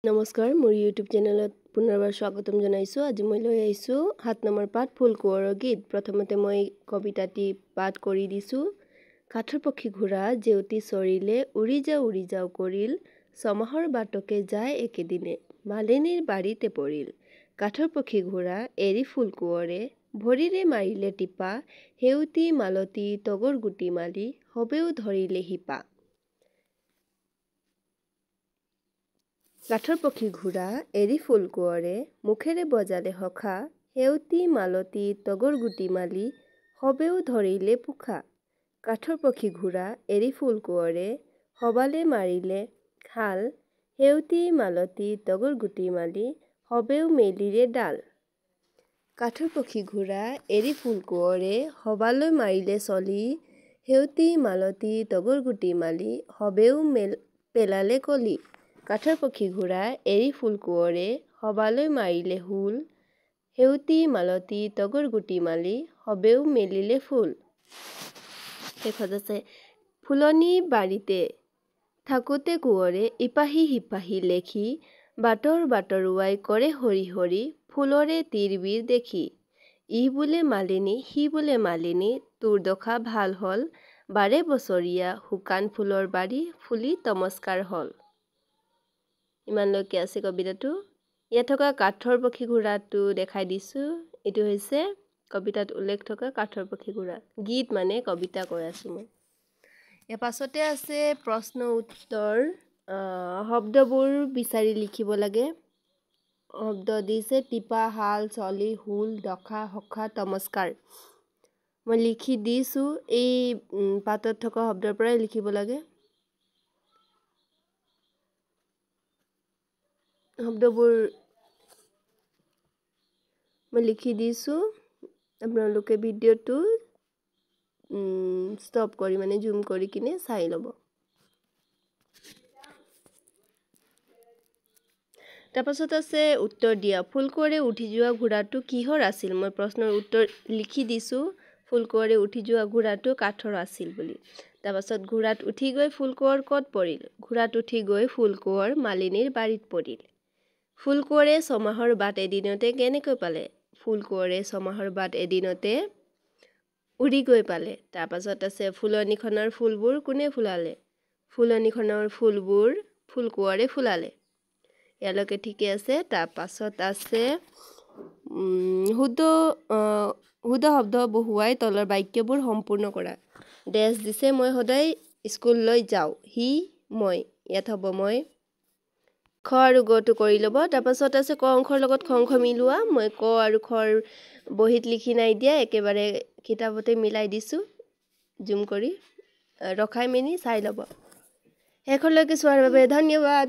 নমস্কাৰ মোৰ ইউটিউব চেনেলত পুনৰবাৰ স্বাগতম জনাইছো। আজি মই লৈ আহিছো 7 নম্বৰ পাঠ ফুল কোঁৱৰৰ গীত। প্ৰথমতে মই কবিতাটি পাঠ কৰি দিছো। কাঠৰ পক্ষী ঘোঁৰা জেউতি চৰিলে উৰি যাও কৰিল ছমাহৰ বাটকে যায় একেদিনে মালিনীৰ বাৰীতে পৰিল। কাঠৰ পক্ষী ঘোঁৰা এৰি ফুল কোঁৱৰে ভৰিৰে মাৰিলে টিপা হেউতি মালতী তগৰ গুটি মালি হবেও ধৰিলে শিপা। কাঠৰ পক্ষী ঘোঁৰা এৰি ফুল কোঁৱৰে মুখেৰে বজালে সখা হেউতি মালতী তগৰ গুটি মালি হবেও ধৰিলে পোখা। কাঠৰ পক্ষী ঘোঁৰা এৰি ফুল কোঁৱৰে হবালে মাৰিলে হাল হেউতি মালতী তগৰ গুটি মালি হবেও মেলিৰে ডাল। কাঠৰ পক্ষী ঘোঁৰা এৰি ফুল কোঁৱৰে হবালৈ মাৰিলে চলি হেউতি মালতী তগৰ গুটি মালি হবেও পেলালে কলি। কাঠৰ পক্ষী ঘোঁৰা এৰি ফুল কোঁৱৰে হবালৈ মাৰিলে হুল হেউতি মালতী তগৰ গুটি মালি হবেও মেলিলে ফুল। শেষত আছে ফুলনি বাৰীতে থাকোতে কোঁৱৰে ইপাহি সিপাহি লেখি বাটৰুৱাই কৰে হৰি হৰি ফুলৰে তিৰবিৰ দেখি। ই বোলে মালিনী সি বোলে মালিনী তোৰ দশা ভাল হল বাৰে বছৰীয়া শুকান ফুলৰ বাৰী ফুলি তমস্কাৰ হল। ইমানলৈকে আছে কবিতাটো। ইয়াত থকা কাঠৰ পক্ষী ঘোঁৰাটো দেখাই দিছো। এইটো হৈছে কবিতাত উল্লেখ থকা কাঠৰ পক্ষী ঘোঁৰা। গীত মানে কবিতা কৈ আছো মই। ইয়াৰ পাছতে আছে প্ৰশ্ন উত্তৰ। শব্দবোৰ বিচাৰি লিখিব লাগে। শব্দ দিছে টিপা হাল চলি হুল দশা সখা তমস্কাৰ। মই লিখি দিছো। এই পাতত থকা শব্দৰ পৰাই লিখিব লাগে। শব্দবোৰ মই লিখি দিছো। আপোনালোকে ভিডিঅ'টো ষ্টপ কৰি মানে জুম কৰি কিনে চাই ল'ব। তাৰপাছত আছে উত্তৰ দিয়া। ফুল কোঁৱৰে উঠি যোৱা ঘোঁৰাটো কিহৰ আছিল? মই প্ৰশ্নৰ উত্তৰ লিখি দিছো। ফুল কোঁৱৰে উঠি যোৱা ঘোঁৰাটো কাঠৰ আছিল বুলি। তাৰপাছত ঘোঁৰাত উঠি গৈ ফুল কোঁৱৰ ক'ত পৰিল? ঘোঁৰাত উঠি গৈ ফুল কোঁৱৰ মালিনীৰ বাৰীত পৰিল। ফুল কোঁৱৰে ছমাহৰ বাট এদিনতে কেনেকৈ পালে? ফুল কোঁৱৰে ছমাহৰ বাট এদিনতে উৰি গৈ পালে। তাৰপাছত আছে ফুলনিখনৰ ফুলবোৰ কোনে ফুলালে? ফুলনিখনৰ ফুলবোৰ ফুল কোঁৱৰে ফুলালে। ইয়ালৈকে ঠিকে আছে। তাৰপাছত আছে শুদ্ধ শব্দ বহুৱাই তলৰ বাক্যবোৰ সম্পূৰ্ণ কৰা। ডেছ দিছে মই সদায় স্কুললৈ যাওঁ। সি মই। ইয়াত হ'ব মই। খ আৰু গটো কৰি ল'ব। তাৰপাছত আছে ক অংশৰ লগত খ অংশ মিলোৱা। মই ক আৰু খৰ বহীত লিখি নাই দিয়া, একেবাৰে কিতাপতে মিলাই দিছো জুম কৰি। ৰখাই মেলি চাই ল'ব। শেষলৈকে চোৱাৰ বাবে ধন্যবাদ।